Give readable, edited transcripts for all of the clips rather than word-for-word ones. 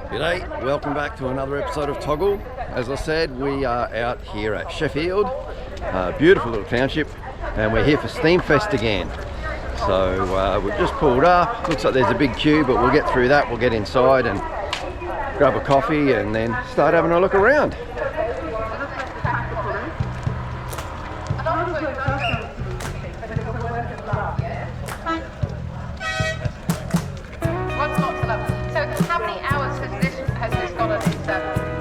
G'day, welcome back to another episode of TOGL. As I said, we are out here at Sheffield, a beautiful little township, and we're here for SteamFest again. So we've just pulled up, looks like there's a big queue, but we'll get through that, we'll get inside and grab a coffee and then start having a look around.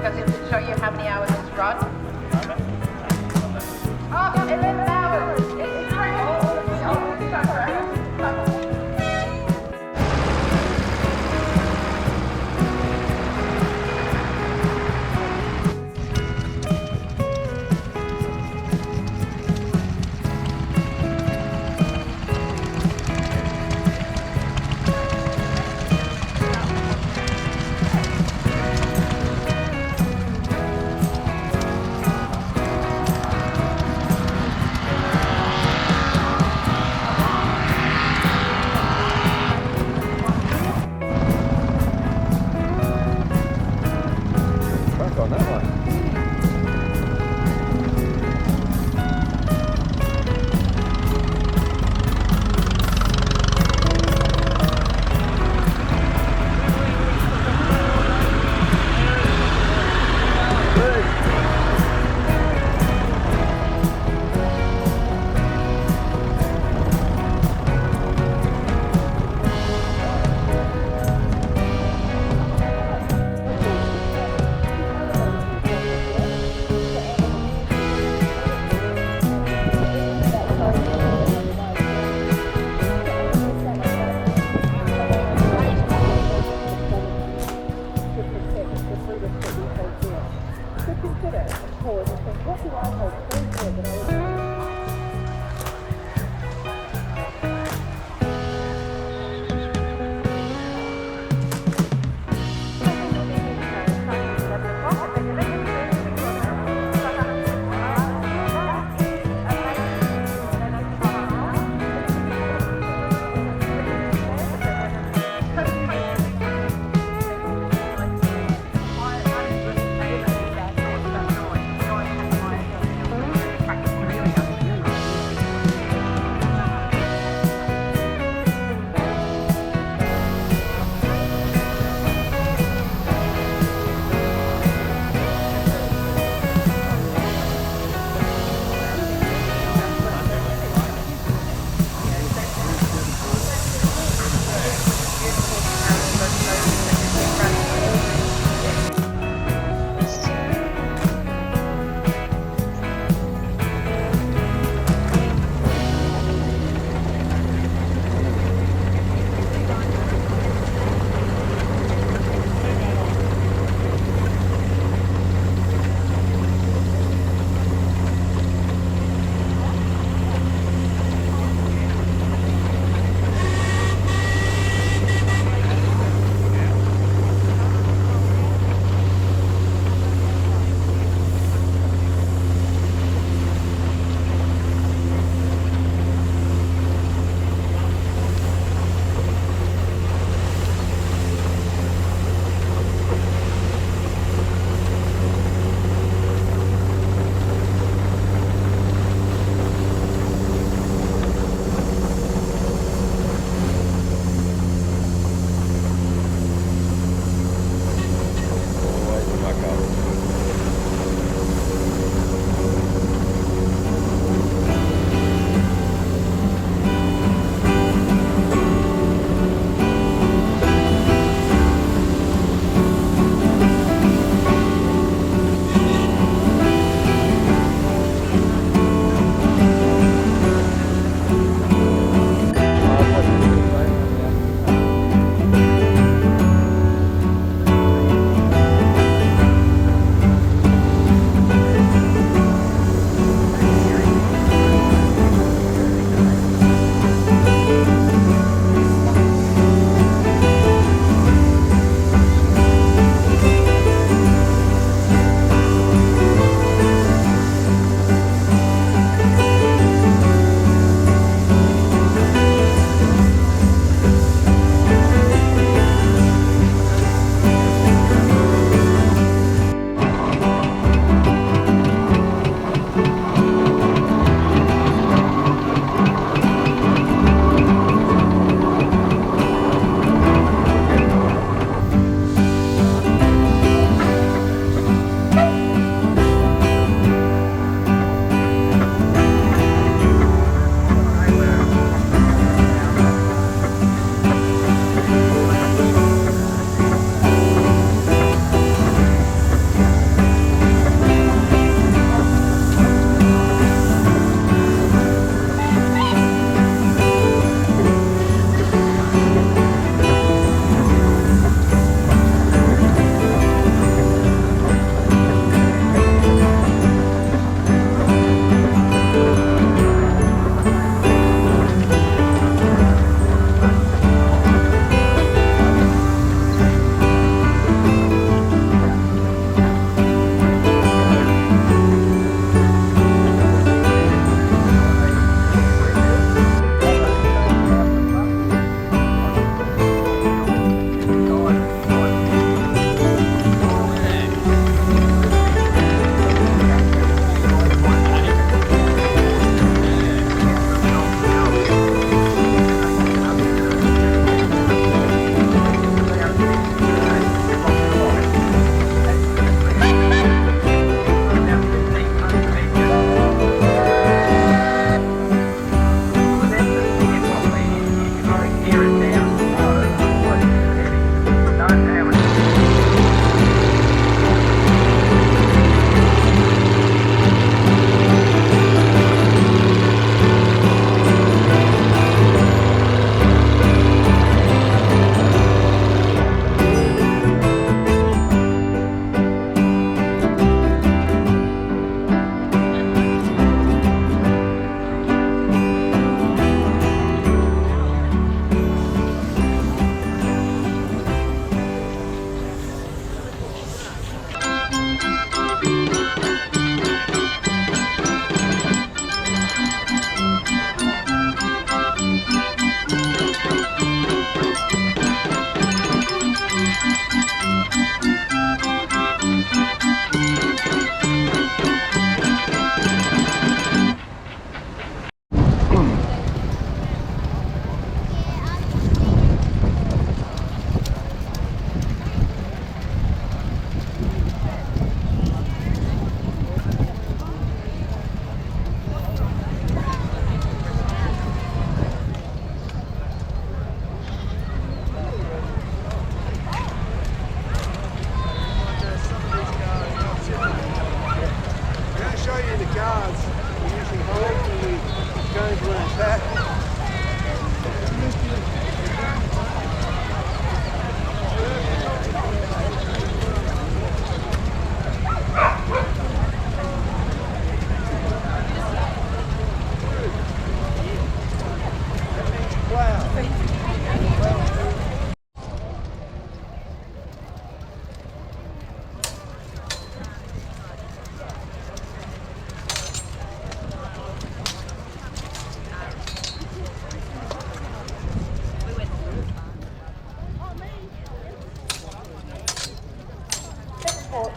Does it show you how many hours it's run? Oh, 11 hours! It's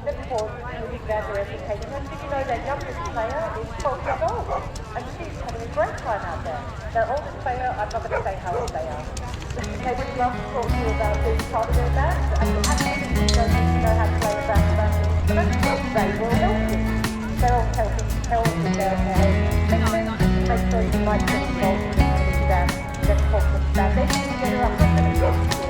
Liverpool moving down to education. And did you know their youngest player is 12 years old? And she's having a great time out there. Their oldest player, I'm not going to say how old they are. They would love to talk to you about being part of their band. And actually, if you don't know how to play a band instrument, they will help you. They're all helping their make sure you like to involved in the community band. Let's talk to them about their together 100 years.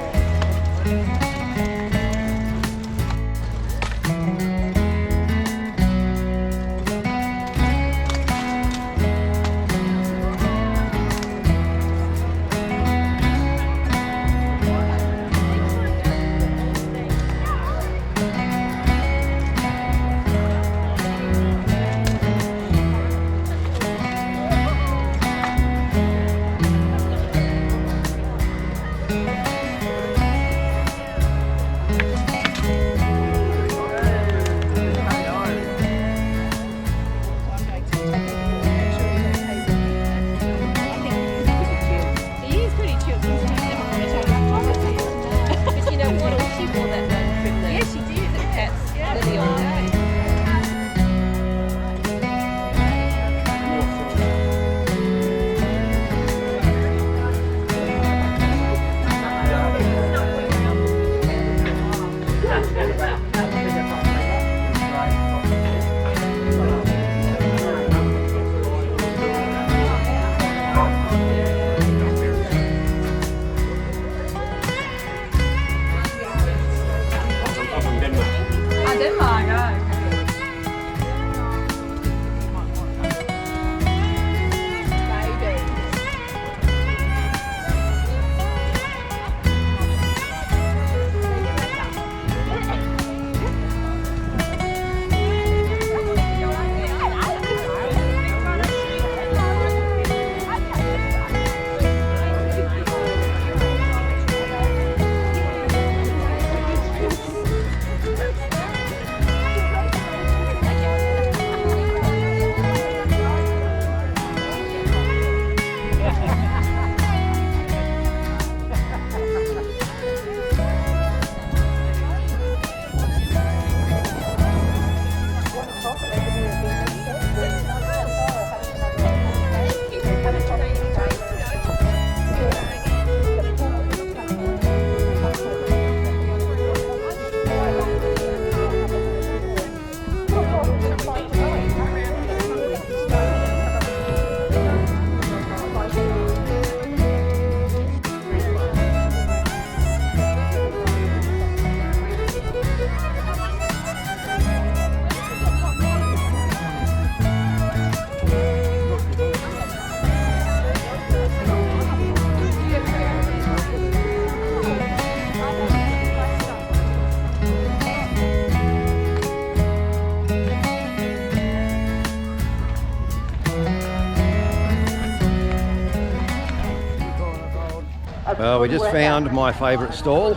Well, we just found my favourite stall.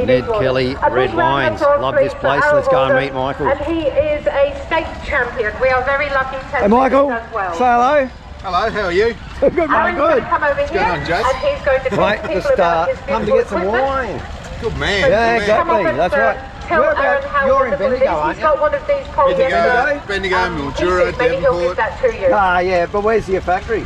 Ned Kelly Red Wines. Love this place. Let's go and meet Michael. And he is a state champion. We are very lucky to have Hey Michael, him as well. say hello. Hello, how are you? Good mate, Aaron's going good. to come over here going on, Jase? and he's going to talk Mate, to people just about his come to beautiful get some equipment. wine. Good man. Yeah, good man. exactly. Come up and, That's right. Tell Aaron how You're in wonderful it is. Bendigo, aren't He's got you? one of these poles Bendigo, Mildura, maybe he'll give Devonport. that to you. Ah, yeah, but where's your factory?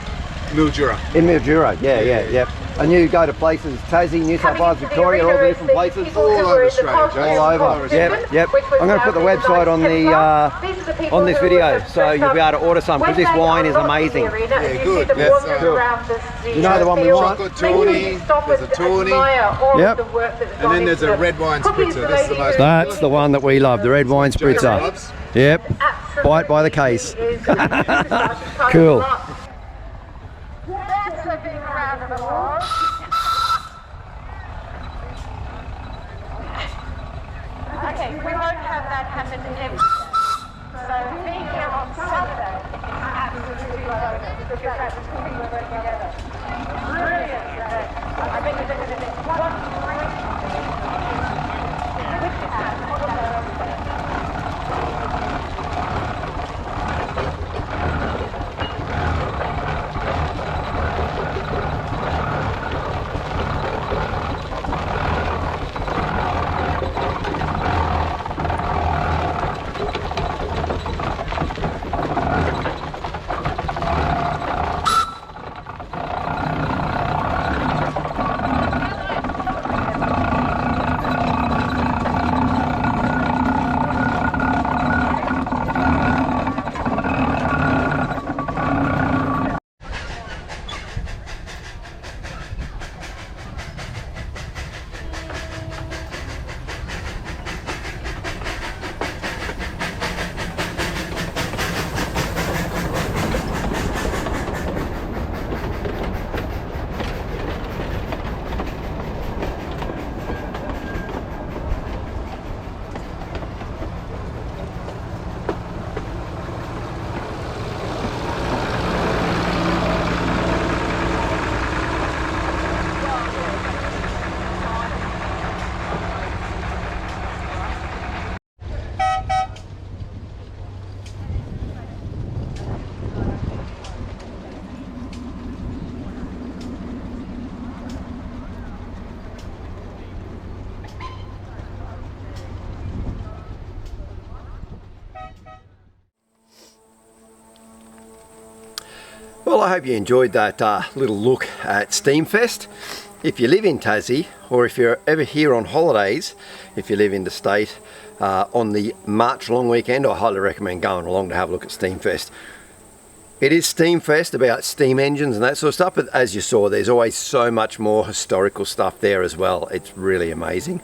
Mildura. In Mildura, yeah. And you go to places, Tassie, New South Wales, Victoria, all the different places? All over Australia, Jase. All over. Yep. I'm going to put the website on the on this video, so you'll be able to order some, because this wine is amazing. Yeah, good. Yes, cool. You know the one we want? Chocolate tawny, there's a tawny. Yep. And then there's a red wine spritzer. This is the most That's the one that we love, the red wine spritzer. loves. Yep. Bite by the case. Cool. That's a big round of applause. Okay, we won't have that happen every so being here on Saturday is absolutely bonus because that was putting the work together. Brilliant. I bet you did it. Well, I hope you enjoyed that little look at SteamFest. If you live in Tassie, or if you're ever here on holidays, if you live in the state, on the March long weekend, I highly recommend going along to have a look at SteamFest. It is SteamFest, about steam engines and that sort of stuff, but as you saw, there's always so much more historical stuff there as well. It's really amazing,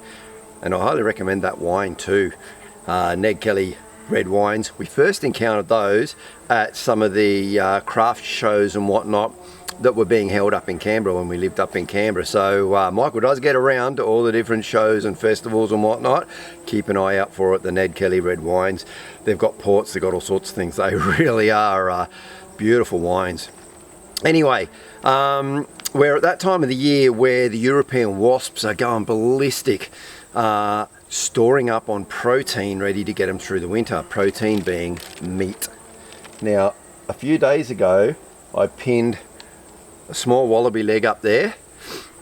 and I highly recommend that wine too. Ned Kelly red wines. We first encountered those at some of the craft shows and whatnot that were being held up in Canberra when we lived up in Canberra. So Michael does get around to all the different shows and festivals and whatnot. Keep an eye out for it, the Ned Kelly red wines. They've got ports, they've got all sorts of things. They really are beautiful wines. Anyway, we're at that time of the year where the European wasps are going ballistic, storing up on protein ready to get them through the winter, protein being meat. Now, a few days ago, I pinned a small wallaby leg up there.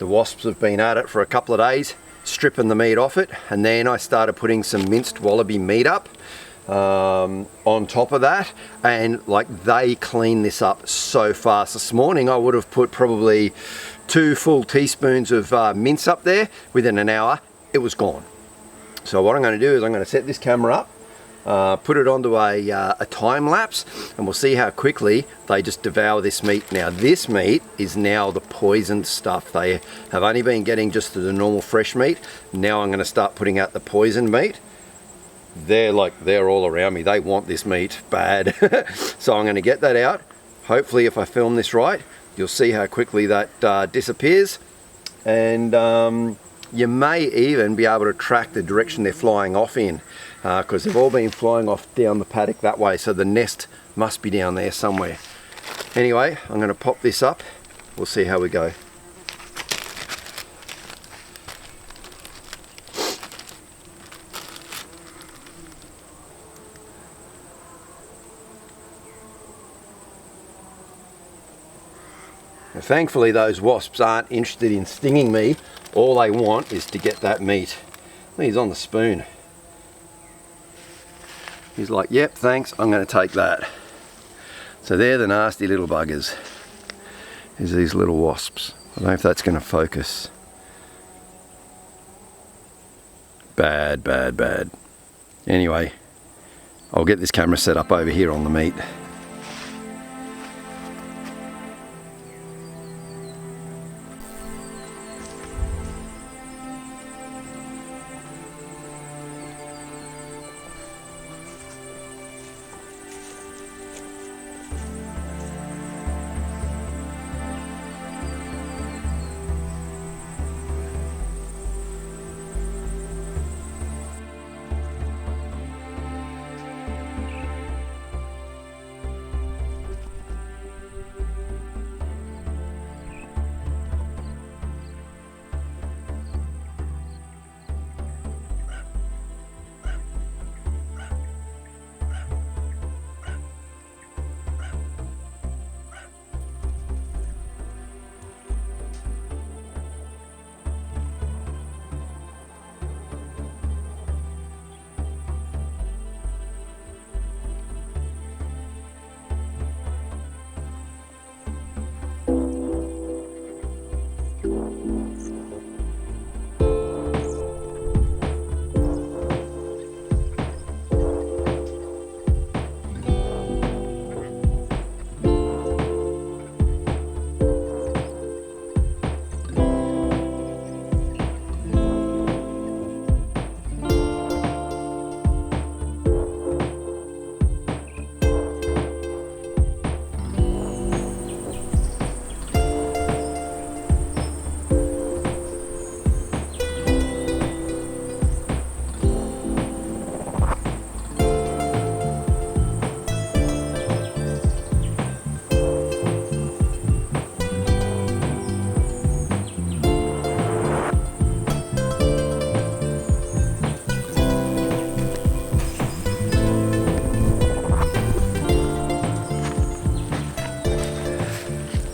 The wasps have been at it for a couple of days, stripping the meat off it, and then I started putting some minced wallaby meat up on top of that, and like, they clean this up so fast. This morning I would have put probably 2 full teaspoons of mince up there. Within an hour it was gone. So what I'm going to do is I'm going to set this camera up, put it onto a time lapse, and we'll see how quickly they just devour this meat. Now this meat is now the poisoned stuff. They have only been getting just the normal fresh meat. Now I'm going to start putting out the poisoned meat. They're all around me. They want this meat bad. So I'm going to get that out. Hopefully, if I film this right, you'll see how quickly that disappears, and you may even be able to track the direction they're flying off in, because they've all been flying off down the paddock that way, so the nest must be down there somewhere. Anyway, I'm going to pop this up. We'll see how we go. Now, thankfully, those wasps aren't interested in stinging me. All they want is to get that meat. He's on the spoon. He's like, yep, thanks, I'm going to take that. So they're the nasty little buggers. There's these little wasps. I don't know if that's going to focus. Bad, bad, bad. Anyway, I'll get this camera set up over here on the meat.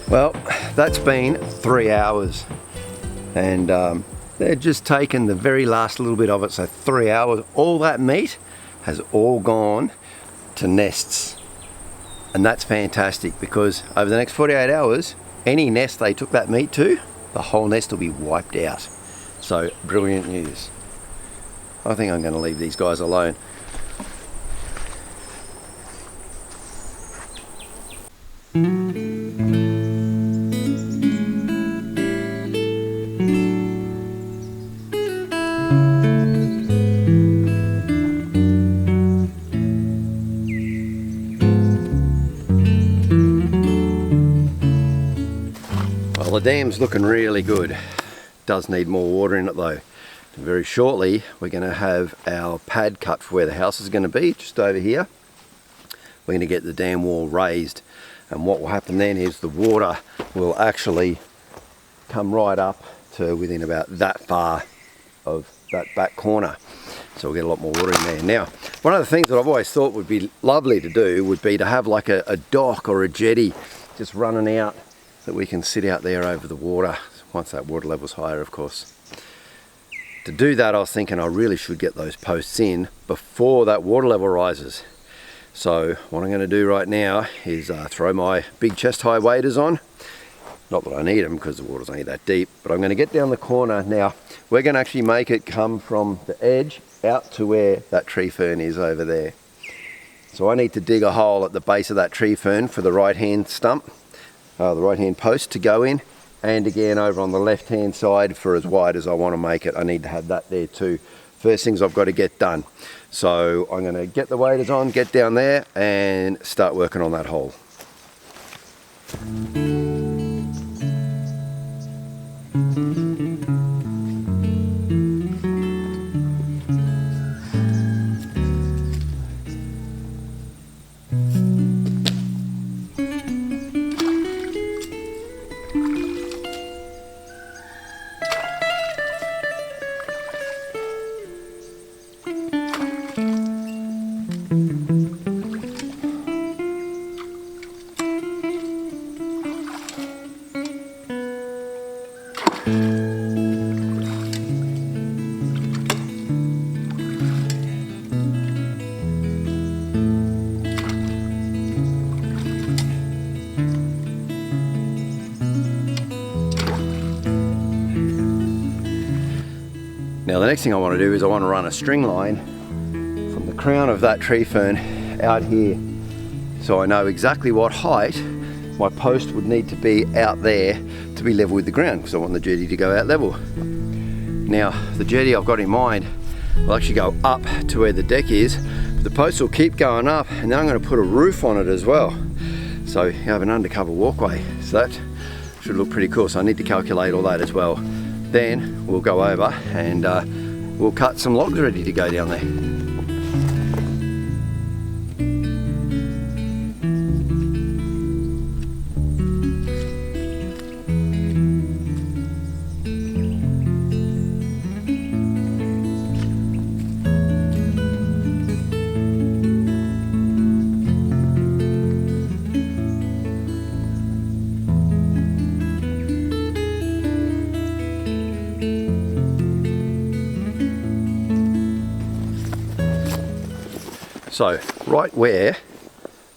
Well, that's been 3 hours, and they're just taken the very last little bit of it. So 3 hours, all that meat has all gone to nests. And that's fantastic, because over the next 48 hours, any nest they took that meat to, the whole nest will be wiped out. So brilliant news. I think I'm going to leave these guys alone. Well, the dam's looking really good. Does need more water in it though. Very shortly we're going to have our pad cut for where the house is going to be, just over here. We're going to get the dam wall raised, and what will happen then is the water will actually come right up to within about that far of that back corner. So we'll get a lot more water in there. Now, one of the things that I've always thought would be lovely to do would be to have like a dock or a jetty just running out, that we can sit out there over the water, once that water level's higher, of course. To do that, I was thinking I really should get those posts in before that water level rises. So what I'm going to do right now is throw my big chest high waders on. Not that I need them because the water's only that deep, but I'm going to get down the corner. Now we're going to actually make it come from the edge out to where that tree fern is over there. So I need to dig a hole at the base of that tree fern for the right hand stump, the right hand post to go in, and again over on the left hand side for as wide as I want to make it. I need to have that there too. First things I've got to get done. So I'm going to get the waders on, get down there and start working on that hole. Now the next thing I want to do is I want to run a string line from the crown of that tree fern out here, so I know exactly what height my post would need to be out there to be level with the ground, because I want the jetty to go out level. Now the jetty I've got in mind will actually go up to where the deck is, but the post will keep going up, and then I'm going to put a roof on it as well, so you have an undercover walkway. So that should look pretty cool. So I need to calculate all that as well. Then we'll go over and we'll cut some logs ready to go down there. So right where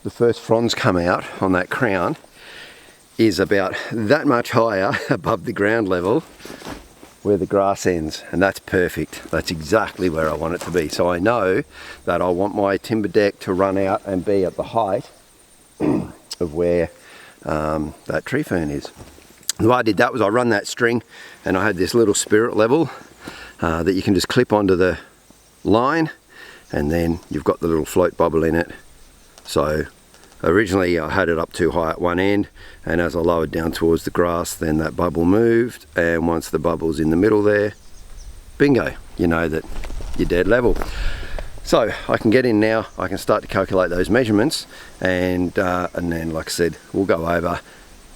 the first fronds come out on that crown is about that much higher above the ground level where the grass ends, and that's perfect. That's exactly where I want it to be. So I know that I want my timber deck to run out and be at the height of where that tree fern is. The way I did that was I run that string, and I had this little spirit level that you can just clip onto the line, and then you've got the little float bubble in it. So originally I had it up too high at one end, and as I lowered down towards the grass, then that bubble moved, and once the bubble's in the middle there, bingo, you know that you're dead level. So I can get in now, I can start to calculate those measurements, and then like I said, we'll go over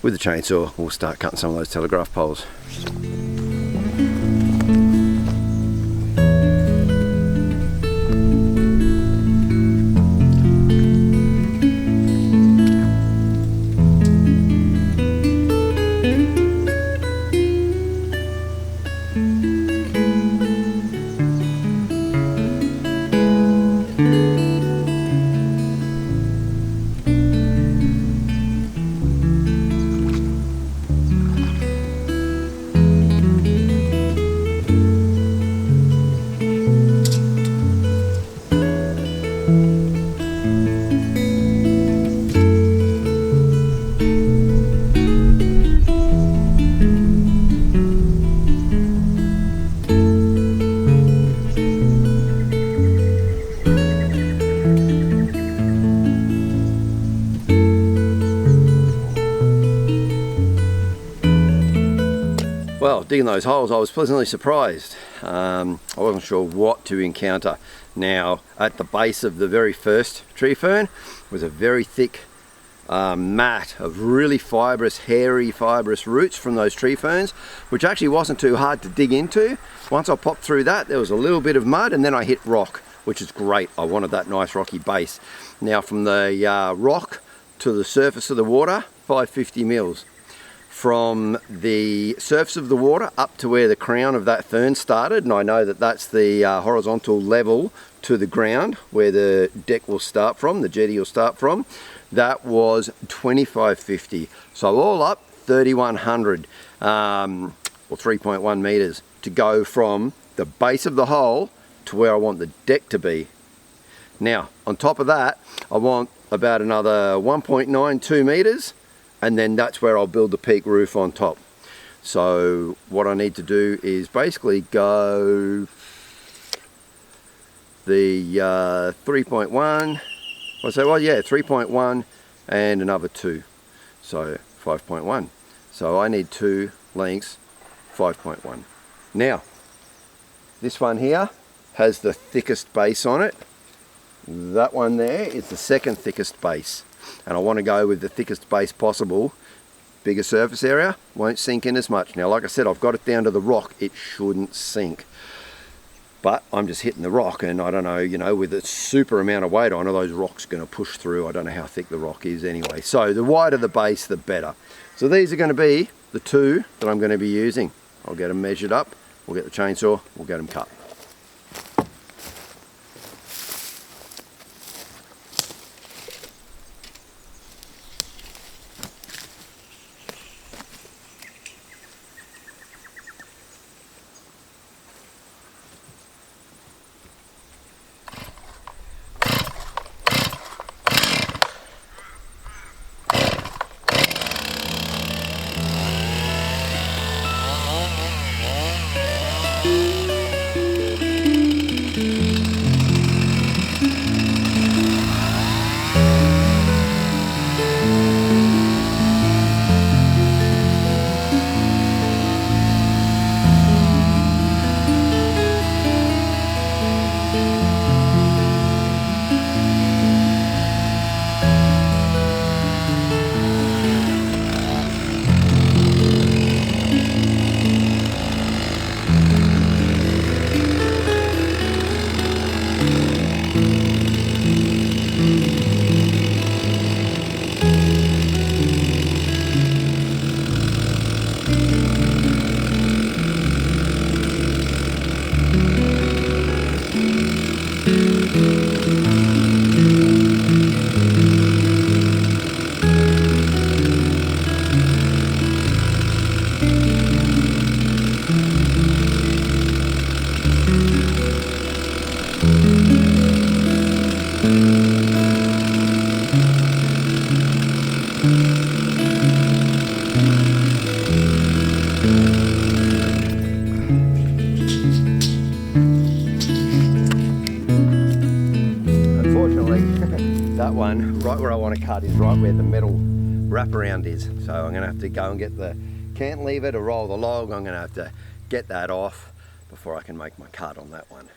with the chainsaw, we'll start cutting some of those telegraph poles. digging those holes, I was pleasantly surprised. I wasn't sure what to encounter. Now, at the base of the very first tree fern was a very thick mat of really fibrous, hairy, fibrous roots from those tree ferns, which actually wasn't too hard to dig into. Once I popped through that, there was a little bit of mud, and then I hit rock, which is great. I wanted that nice rocky base. Now, from the rock to the surface of the water, 550 mils. From the surface of the water up to where the crown of that fern started, and I know that that's the horizontal level to the ground where the deck will start from, the jetty will start from, that was 2550. So all up 3100 or 3.1 meters to go from the base of the hole to where I want the deck to be. Now, on top of that, I want about another 1.92 meters, and then that's where I'll build the peak roof on top. So what I need to do is basically go the 3.1, I say, well, yeah, 3.1 and another 2, so 5.1. So I need 2 lengths, 5.1. Now, this one here has the thickest base on it. That one there is the second thickest base, and I want to go with the thickest base possible. Bigger surface area, won't sink in as much. Now, like I said, I've got it down to the rock, it shouldn't sink. But I'm just hitting the rock, and I don't know, you know, with a super amount of weight on it, those rocks are going to push through. I don't know how thick the rock is anyway. So the wider the base, the better. So these are going to be the 2 that I'm going to be using. I'll get them measured up, we'll get the chainsaw, we'll get them cut. That one, right where I want to cut, is right where the metal wraparound is. So I'm going to have to go and get the cantilever to roll the log. I'm going to have to get that off before I can make my cut on that one.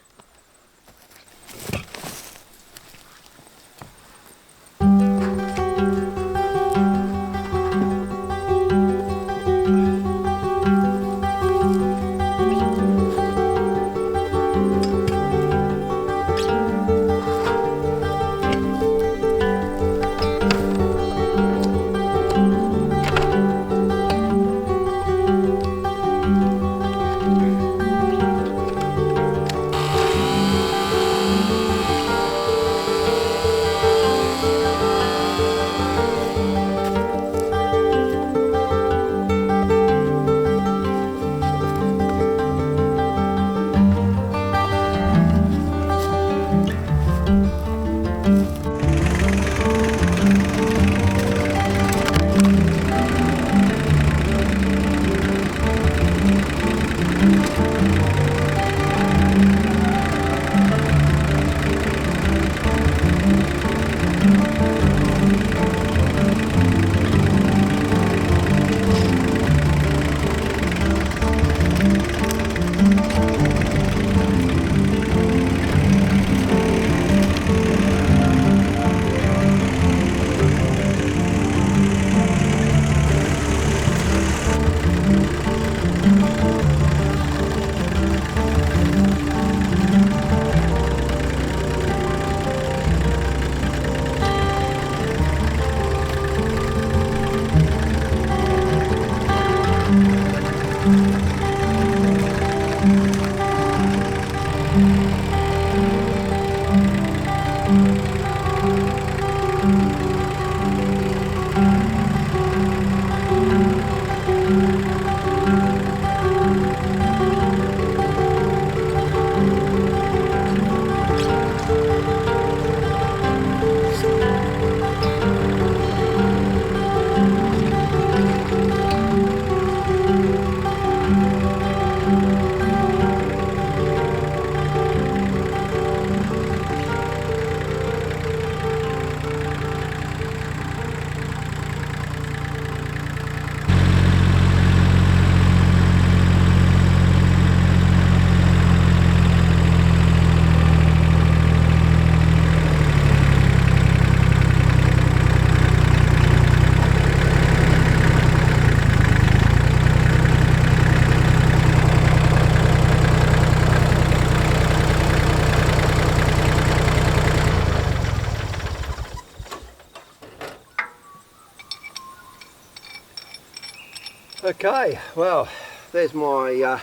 Okay, well, there's my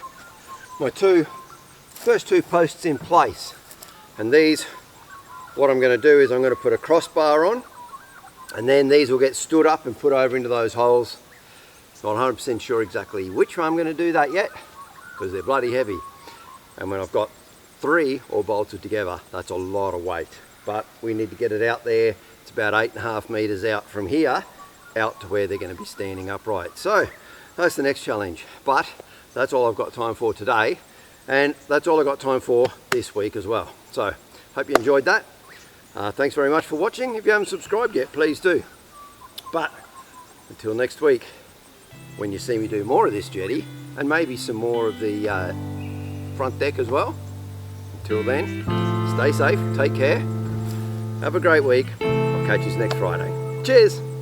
my first two posts in place, and these, what I'm going to do is I'm going to put a crossbar on, and then these will get stood up and put over into those holes. Not 100% sure exactly which way I'm going to do that yet, because they're bloody heavy, and when I've got 3 all bolted together, that's a lot of weight, but we need to get it out there. It's about 8.5 meters out from here out to where they're going to be standing upright. So that's the next challenge, but that's all I've got time for today, and that's all I've got time for this week as well. So hope you enjoyed that. Thanks very much for watching. If you haven't subscribed yet, please do. But until next week, when you see me do more of this jetty, and maybe some more of the front deck as well. Until then, stay safe, take care, have a great week. I'll catch you next Friday. Cheers!